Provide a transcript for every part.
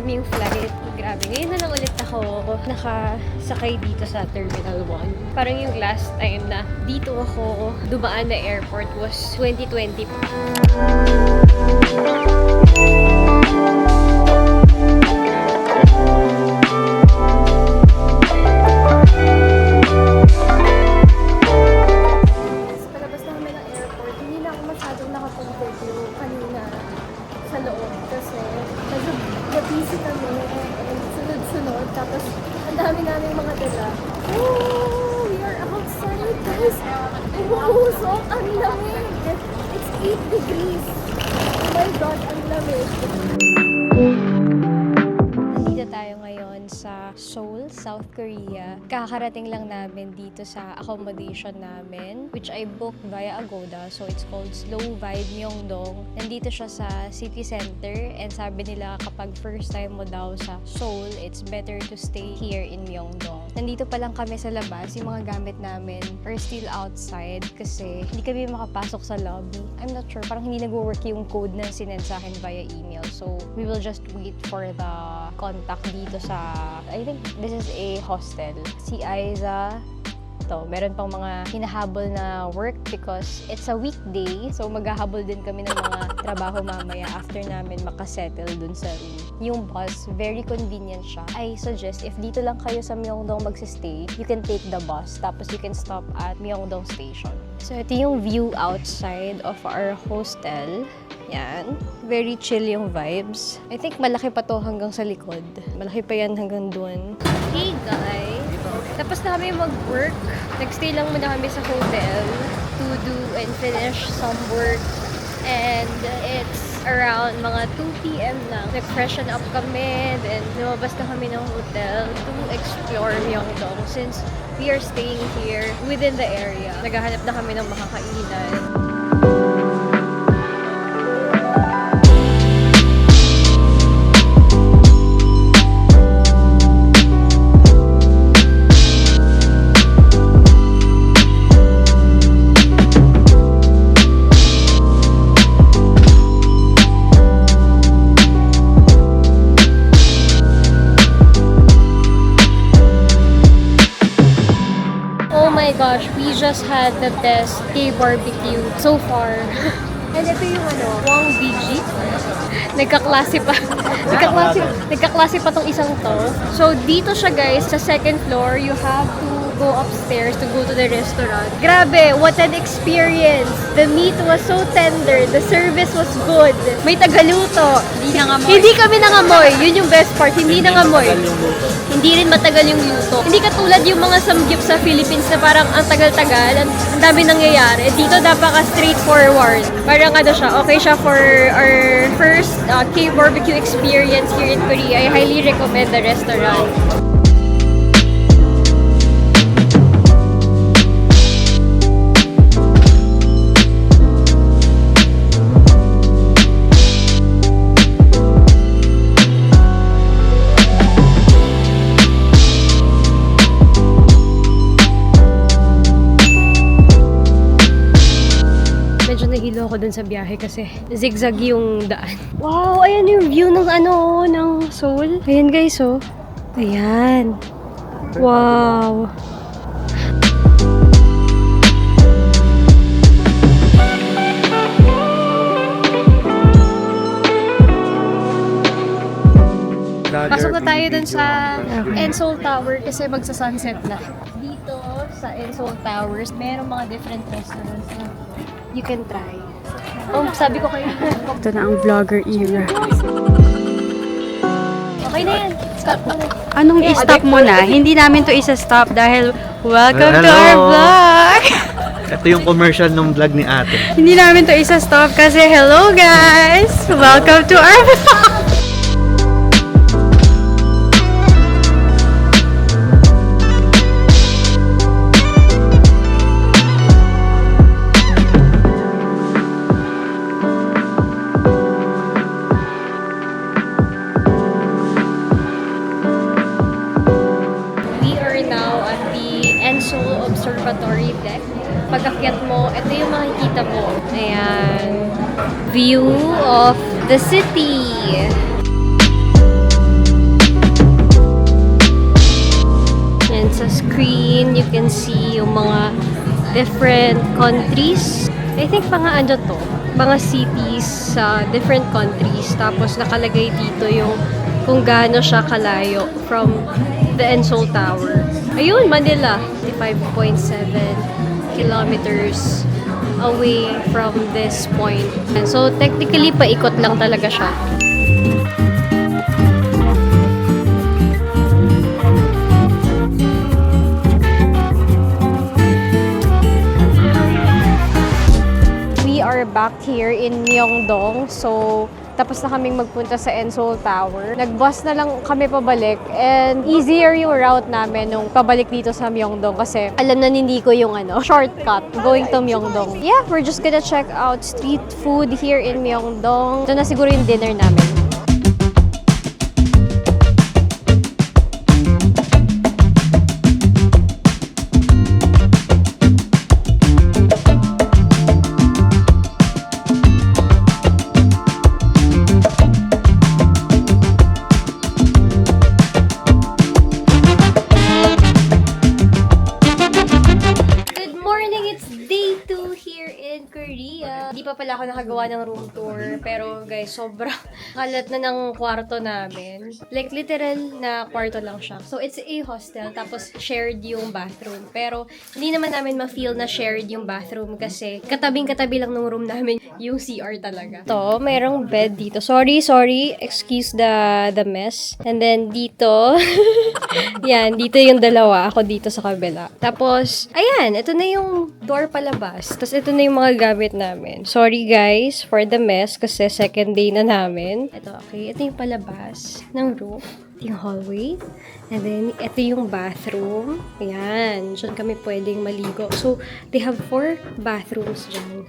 Yung flight. Grabe. Ngayon na lang ulit ako nakasakay dito sa Terminal 1. Parang yung last time na dito ako dumaan na airport was 2020 pa. Palabas na kami ng airport. Hindi na ako masyadong nakapag-video kanina sa loob kasi medyo busy kami and sunod-sunod. Tapos ang dami namin mga dala. Oh, we are outside, guys. Oh, so ang lamig. It's 8 degrees. Oh my God, ang lamig. Nandito tayo ngayon sa Seoul, South Korea. Kakarating lang namin dito sa accommodation namin, which I booked via Agoda. So it's called Slow Vibe Myeongdong. Nandito siya sa city center and sabi nila kapag first time mo daw sa Seoul, it's better to stay here in Myeongdong. Nandito pa lang kami sa labas. Yung mga gamit namin are still outside kasi hindi kami makapasok sa lobby. I'm not sure. Parang hindi nag-work yung code na sinend sa akin via email. So we will just wait for the contact dito sa, I think this is a hostel. Si Aiza, to, meron pang mga hinahabol na work because it's a weekday. So maghahabol din kami ng mga trabaho mamaya after namin makasettle dun sa room. Yung bus, very convenient siya. I suggest if dito lang kayo sa Myeongdong magsistay, you can take the bus. Tapos you can stop at Myeongdong Station. So ito yung view outside of our hostel. Yan. Very chill yung vibes. I think malaki pa to hanggang sa likod. Malaki pa yan hanggang dun. Hey guys! Tapos na kami mag-work. Nag-stay lang muna kami sa hotel to do and finish some work. And it's around mga 2 p.m. na. Nag-freshen up kami. Then lumabas na kami ng hotel to explore Myeongdong since we are staying here within the area. Naghahanap na kami ng makakainan. Gosh, we just had the best K-barbecue so far. And ito yung Wang BG. Nagkaklase pa. Nagkaklase pa tong isang to. So dito siya guys, sa second floor, you have to go upstairs to go to the restaurant. Grabe, what an experience! The meat was so tender, the service was good. May tagaluto. Hindi nangamoy. Hindi kami nangamoy. Yun yung best part, hindi nangamoy. Hindi rin matagal yung luto. Hindi katulad yung mga samgyup sa Philippines na parang ang tagal-tagal, ang dami nangyayari. Dito napaka straightforward. Parang siya, okay siya for our first K-barbecue experience here in Korea. I highly recommend the restaurant. Nahilo ako dun sa biyahe kasi zigzag yung daan. Wow! Ayan yung view ng ng Seoul. Ayan guys, oh. Ayan. Wow! Pasok na tayo dun sa Enseoul Tower kasi magsa-sunset na. Dito sa Enseoul Towers, merong mga different restaurants na you can try. Oh, sabi ko kayo. Ito na ang vlogger era. Okay na yan. Stop mo na. Anong i-stop mo na? Hindi namin to isa-stop dahil welcome to our vlog! Ito yung commercial ng vlog ni ate. Hindi namin to isa-stop kasi hello guys! Welcome to our vlog! Pag-akyat mo, ito yung makikita mo. Ayan. View of the city. And sa screen, you can see yung mga different countries. I think mga mga cities sa different countries. Tapos nakalagay dito yung kung gaano siya kalayo from the Ensol Tower. Ayun, Manila. 5.7 kilometers away from this point. And so, technically, paikot lang talaga siya. We are back here in Myeongdong. So, tapos na kaming magpunta sa Ensol Tower. Nag-bus na lang kami pabalik and easier yung route namin nung pabalik dito sa Myeongdong kasi alam na hindi ko yung shortcut going to Myeongdong. Yeah, we're just gonna check out street food here in Myeongdong. Ito na siguro yung dinner namin. Di pa pala ako nakagawa ng room tour. Pero guys, sobrang kalat na ng kwarto namin. Like literal na kwarto lang siya. So it's a hostel, tapos shared yung bathroom. Pero hindi naman namin ma-feel na shared yung bathroom kasi katabing-katabi lang ng room namin yung CR talaga. To, mayroong bed dito. Sorry. Excuse the mess. And then dito, yan, dito yung dalawa. Ako dito sa kabila. Tapos, ayan, ito na yung door palabas. Tapos ito na yung mga gamit namin. Sorry guys for the mess kasi second day na namin. Ito, okay. Ito yung palabas ng roof. Ito yung hallway. And then, ito yung bathroom. Ayan. Diyan kami pwedeng maligo. So, they have 4 bathrooms dyan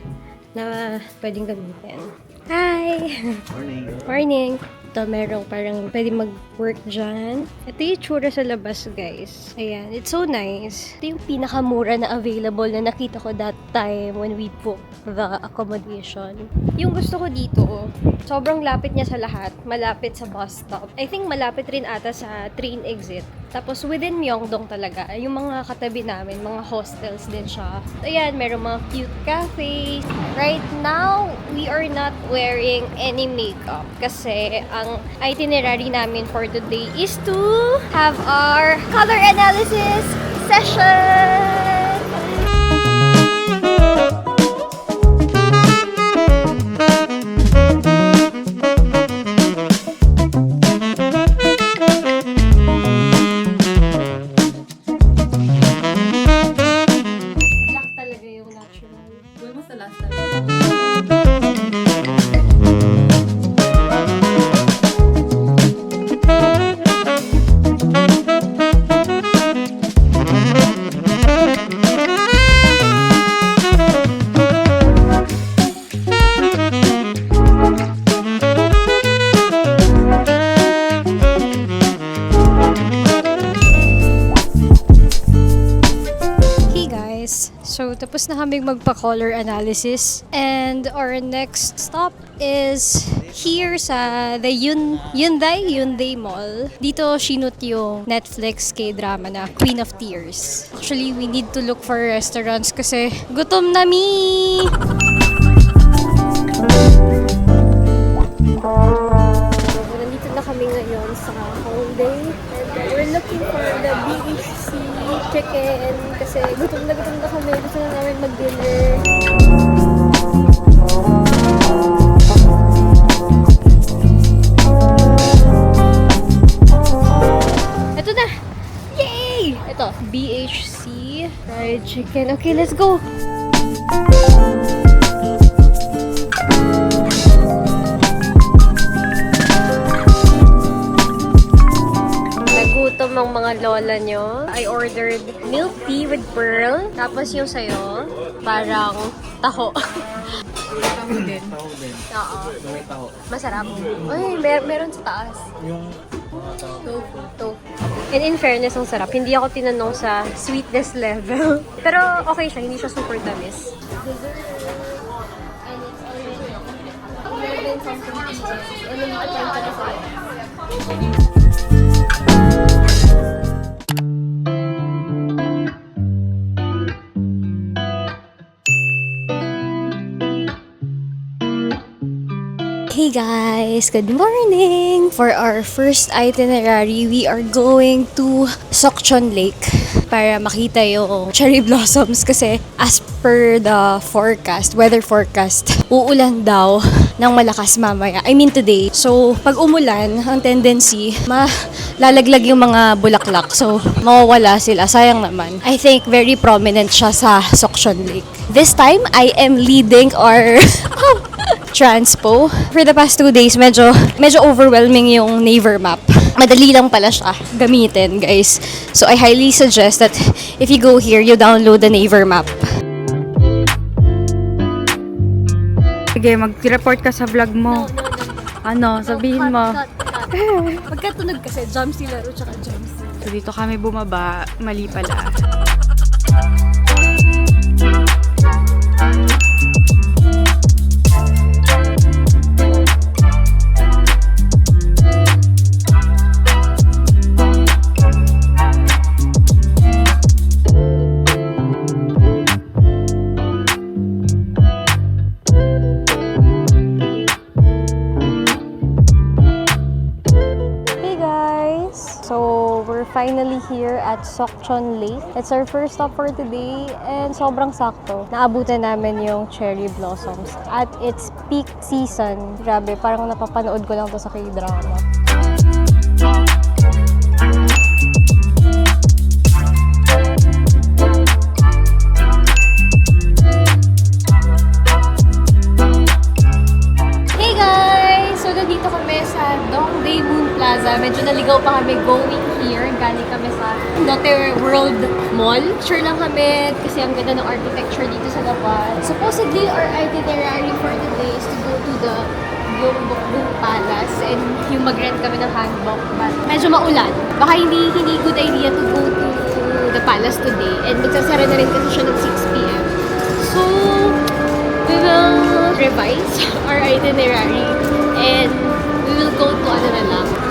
na pwedeng gamitin. Hi! Morning! Ito, merong parang pwede mag-work dyan. Ito yung tsura sa labas, guys. Ayan, it's so nice. Ito yung pinakamura na available na nakita ko that time when we booked the accommodation. Yung gusto ko dito, sobrang lapit niya sa lahat. Malapit sa bus stop. I think malapit rin ata sa train exit. Tapos within Myeongdong talaga, yung mga katabi namin, mga hostels din siya. Ayan, merong mga cute cafe. Right now, we are not wearing any makeup kasi ang itinerary namin for today is to have our color analysis session! Black talaga yung natural. When was the last time? So, tapos na kaming magpa-color analysis. And our next stop is here sa the Hyundai Mall. Dito, shoot yung Netflix K-drama na Queen of Tears. Actually, we need to look for restaurants kasi gutom na mi! Nandito na kami ngayon sa Hongdae. And we're looking for the BHC chicken kasi gutom na kami. Gusto na namin mag-dinner. Ito na! Yay! Ito, BHC fried chicken. Okay, let's go! Nagutom ang mga lola nyo. I ordered milk tea with pearl. Tapos yung sayo, parang taho. Taho din. Oo. May taho. Masarap. Uy, meron sa taas. Yung mga taho. Tofu. And in fairness, ang sarap. Hindi ako tinanong sa sweetness level. Pero okay siya, hindi siya super tamis. Hey guys! Good morning! For our first itinerary, we are going to Sokchon Lake para makita yung cherry blossoms kasi as per the forecast, weather forecast, uulan daw ng malakas mamaya. I mean today. So, pag umulan, ang tendency, malalaglag yung mga bulaklak. So, mawawala sila. Sayang naman. I think very prominent siya sa Sokchon Lake. This time, I am leading our transpo. For the past 2 days, medyo overwhelming yung Naver map. Madali lang pala siya gamitin, guys. So, I highly suggest that if you go here, you download the Naver map. Sige, mag-report ka sa vlog mo. Ano, sabihin mo. Pagkatunog kasi, jumps si Laro tsaka jumps. So, dito kami bumaba. Mali pala. So, we're finally here at Sokchon Lake. It's our first stop for today and sobrang sakto. Naabutan namin yung cherry blossoms at its peak season. Grabe, parang napapanood ko lang to sa K-drama. Hey guys! So, nandito kami sa Dongdaemun Plaza. Medyo naligaw pa kami going here. Galing kami sa Lotte World Mall. Sure lang kami kasi ang ganda ng architecture dito sa labas. Supposedly, our itinerary for today is to go to the Gyeongbokgung Palace and yung mag-rent kami ng hanbok. But medyo maulan. Baka hindi good idea to go to the palace today. And magsasara na rin kasi siya ng 6 p.m. So, we will revise our itinerary and we will go to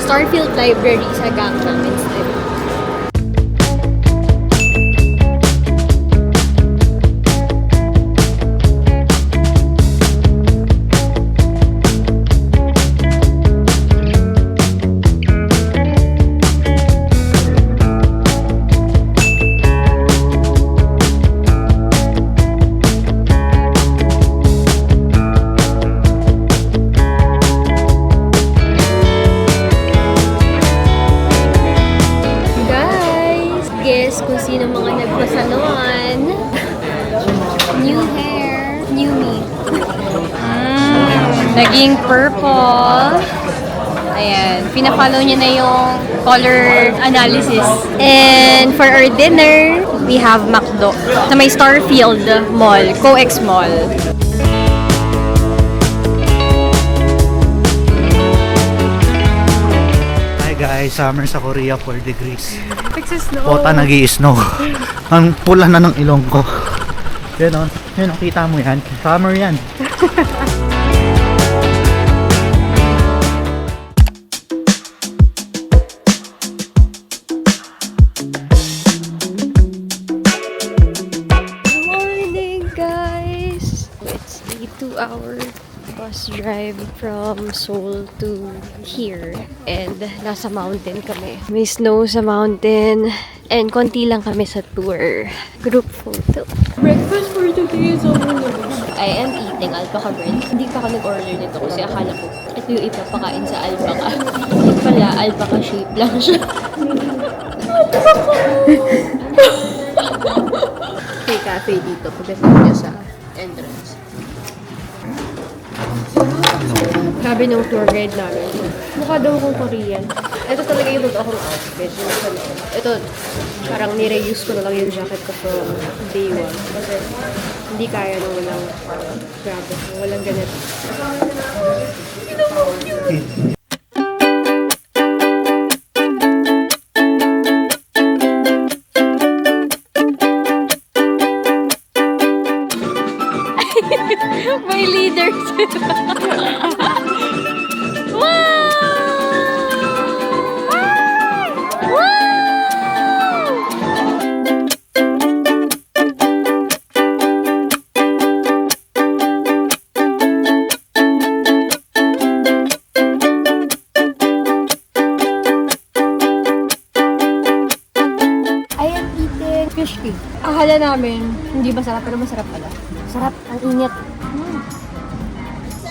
Starfield Library sa Gangneung instead. Kung sino mga nagbasa noon. New hair, new me. Naging purple. Ayan. Pina-follow niya na yung color analysis. And for our dinner, we have McDo na may Starfield Mall, COEX Mall. Hi guys, summer sa Korea, 4 degrees. Nagsa-snow. Pota nag-i-snow. Ang pula na ng ilong ko. Yan o, kita mo yan. Summer yan. Good morning, guys! It's a 2-hour bus drive from Seoul to here. And nasa mountain kami. May snow sa mountain. And konti lang kami sa tour. Group photo. Breakfast for today is I am eating alpaca bread. Hindi pa ako nag-order nito kasi akala ko ito yung ipapakain sa alpaca. Hindi pala, alpaca shape lang siya. May cafe dito pagdating niya sa entrance. Sabi ng tour guide namin, mukha daw akong Korean. Ito talaga yung totoo akong outfit. Ito, parang nire-use ko na lang yung jacket ko from day 1. Kasi hindi kaya nang walang, grabe, walang ganito. May leader sila. Wow! I am eating fish cake. Akala namin, hindi masarap, pero masarap pala. Sarap, ang init.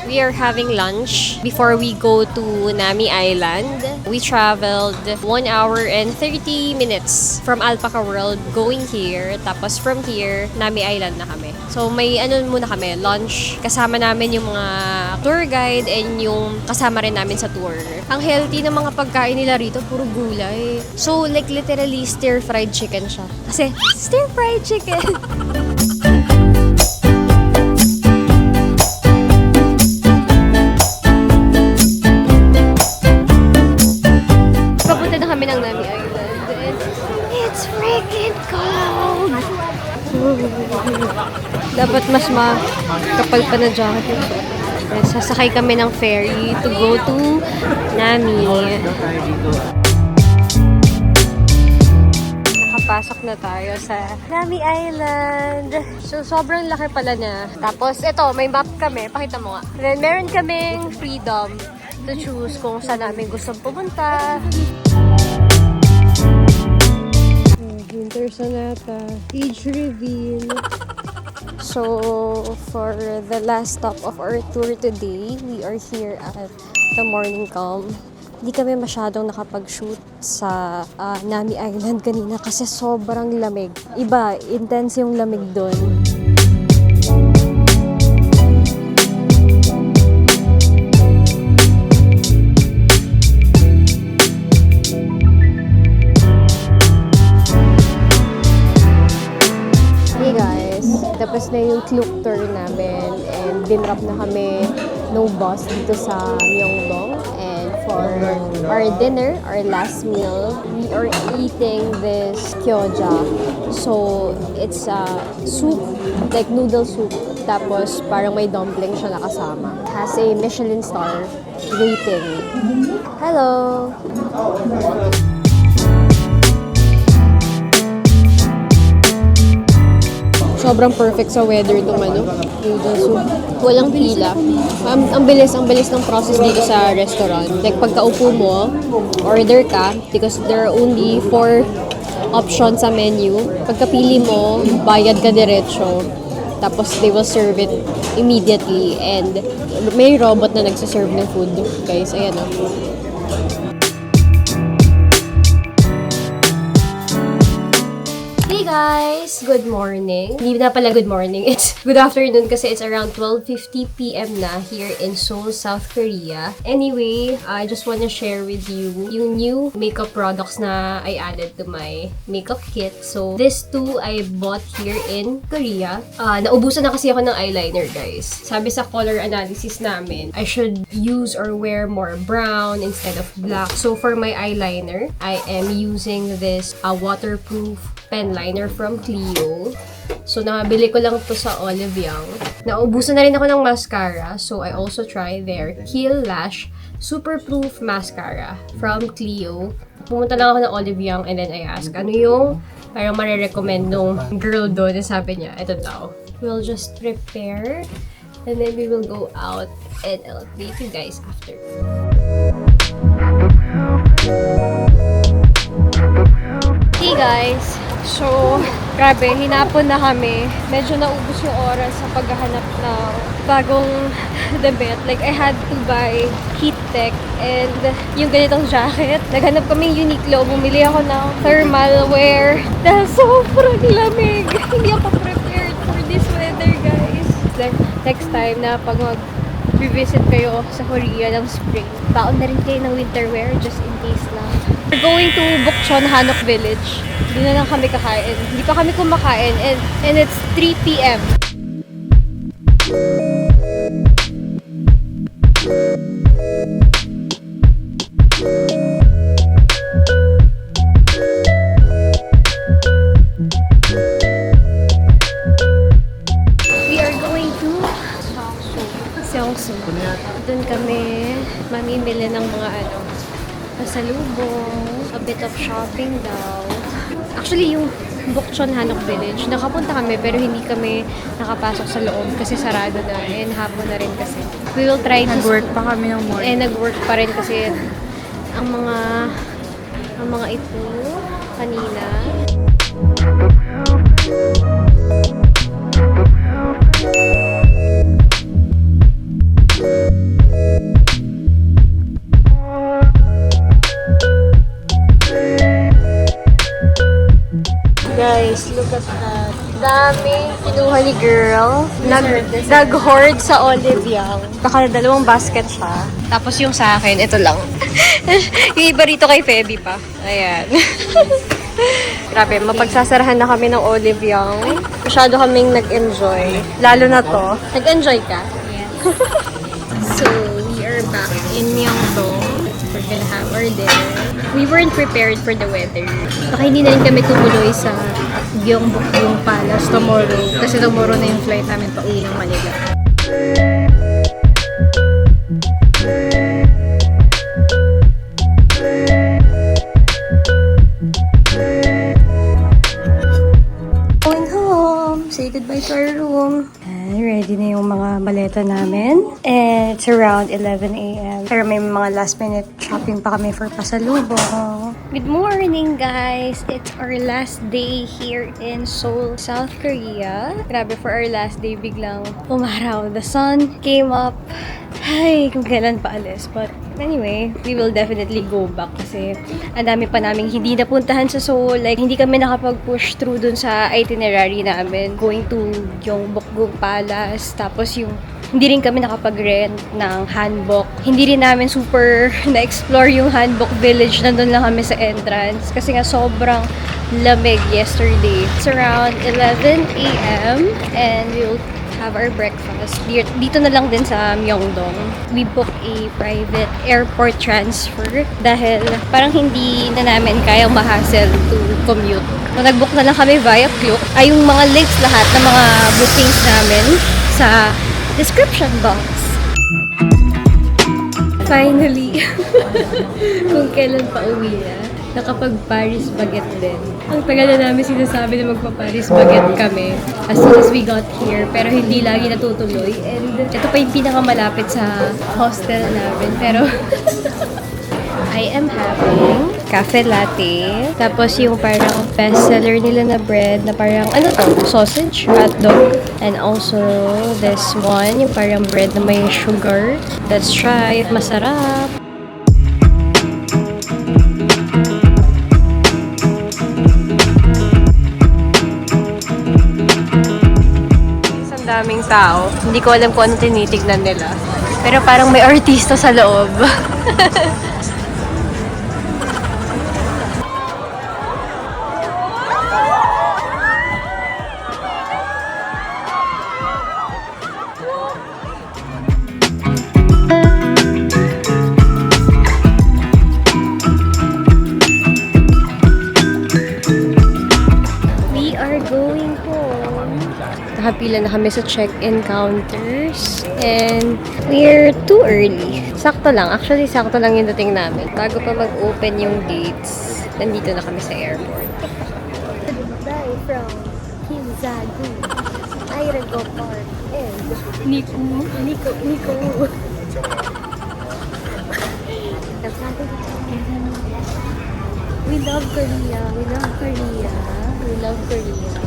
We are having lunch before we go to Nami Island. We traveled 1 hour and 30 minutes from Alpaca World going here. Tapos from here, Nami Island na kami. So may ano muna kami, lunch. Kasama namin yung mga tour guide and yung kasama rin namin sa tour. Ang healthy ng mga pagkain nila rito, puro gulay. So like literally stir-fried chicken siya. Kasi stir-fried chicken! Papunta na kami ng Nami Island. And it's freaking cold! Dapat mas makapal pa na jacket yung suot. And sasakay kami ng ferry to go to Nami. Nakapasok na tayo sa Nami Island. So, sobrang laki pala na. Tapos, ito, may map kami. Pakita mo nga. And then, meron kaming freedom to choose kung saan namin gustong pumunta. Winter Sonata, age reveal. So, for the last stop of our tour today, we are here at the Morning Calm. Hindi kami masyadong nakapag-shoot sa Nami Island kanina kasi sobrang lamig. Iba, intense yung lamig doon. Tapos na yung Klook tour namin and dinrop na kami no bus dito sa Myeongdong. And for our dinner, our last meal, we are eating this gyoza. So, it's a soup, like noodle soup. Tapos parang may dumpling siya nakasama. Has a Michelin star rating. Hello! Sobrang perfect sa weather itong noodle soup. Walang pila. Ang bilis ng process dito sa restaurant. Like pagkaupo mo, order ka because there are only 4 options sa menu. Pagkapili mo, bayad ka diretso. Tapos they will serve it immediately and may robot na nagsaserve ng food. Guys, ayan o. Hey guys! Good morning. Hindi na pala good morning. It's good afternoon kasi it's around 12:50 p.m. na here in Seoul, South Korea. Anyway, I just want to share with you yung new makeup products na I added to my makeup kit. So, this two I bought here in Korea. Naubusan na kasi ako ng eyeliner, guys. Sabi sa color analysis namin, I should use or wear more brown instead of black. So, for my eyeliner, I am using this waterproof pen liner from Clio. So, nabili ko lang to sa Olive Young. Naubusan na rin ako ng mascara. So, I also try their Kiehl Lash Super Proof Mascara from Clio. Pumunta lang ako ng Olive Young and then I ask, ano yung parang marirecommend nung girl doon? Sabi niya, ito daw. We'll just prepare and then we will go out and I'll update you guys after. Hey guys! So, grabe, hinapon na kami. Medyo naubos yung oras sa paghahanap ng bagong damit. Like, I had to buy heat tech and yung ganitong jacket. Naghanap kami Uniqlo. Bumili ako ng thermal wear dahil sobrang lamig. Hindi ako prepared for this weather, guys. Like, next time na pag mag-visit kayo sa Korea ng spring, baon na rin kayo ng winter wear just in case lang. We're going to Bukchon, Hanok Village. Doon na lang kami kakain. Hindi pa kami kumakain and it's 3 p.m. We are going to So, doon kami mamimili ng mga pasalubong, a bit of shopping daw. Actually, yung Bukchon Hanok Village, nakapunta kami pero hindi kami nakapasok sa loob kasi sarado na and hapon na rin kasi. We will try to... Nag-work pa kami ng morning. nag-work pa rin kasi ang mga ito kanina. Guys, look at that. Daming kinuha ni girl. Nag-hoard sa Olive Young. Baka 2 basket siya. Tapos yung sa akin, ito lang. Yung iba rito kay Feby pa. Ayan. Grabe, mapagsasarahan na kami ng Olive Young. Masyado kaming nag-enjoy. Lalo na to. Nag-enjoy ka? Yes. So, we are back in Myeongdong. We're gonna have our dinner. We weren't prepared for the weather. Baka hindi na rin kami tumuloy sa Gyeongbokgung Palace tomorrow. Kasi tomorrow na yung flight namin pa uwi ng Manila. Going home! Say goodbye to our room. And ready na yung mga maleta namin. And it's around 11 a.m. Pero may mga last minute shopping pa kami for pasalubong. Good morning, guys! It's our last day here in Seoul, South Korea. Grabe, for our last day, biglang umaraw. The sun came up. Ay, kung kailan pa alis. But anyway, we will definitely go back kasi ang dami pa naming hindi napuntahan sa Seoul. Like, hindi kami nakapag-push through dun sa itinerary namin. Going to yung Gyeongbokgung Palace. Tapos yung hindi rin kami nakapag-rent ng hanbok. Hindi rin namin super na-explore yung hanbok village. Nandun lang kami sa entrance. Kasi nga sobrang lamig yesterday. It's around 11 a.m. and we'll have our breakfast. Dito na lang din sa Myeongdong. We book a private airport transfer dahil parang hindi na namin kayang ma-hassle to commute. So, nag-book na lang kami via Klook. Ay, yung mga links lahat ng mga bookings namin sa description box. Finally, kung kailan pa uwi na, nakapag-Paris baguette din. Ang tagal na namin sinasabi na magpa-Paris baguette kami as soon as we got here, pero hindi lagi natutuloy. And ito pa yung pinakamalapit sa hostel namin, pero I am having cafe latte. Tapos yung parang bestseller nila na bread na parang, sausage, hotdog. And also this one, yung parang bread na may sugar. Let's try it. Masarap. Isang daming tao. Hindi ko alam kung ano tinitignan nila. Pero parang may artista sa loob. Nakapila na kami sa check-in counters. And we're too early. Sakto lang. Actually, sakto lang yung dating namin. Bago pa mag-open yung gates, nandito na kami sa airport. Goodbye from Kinzagu, Airago Park, and Nico. We love Korea. We love Korea. We love Korea.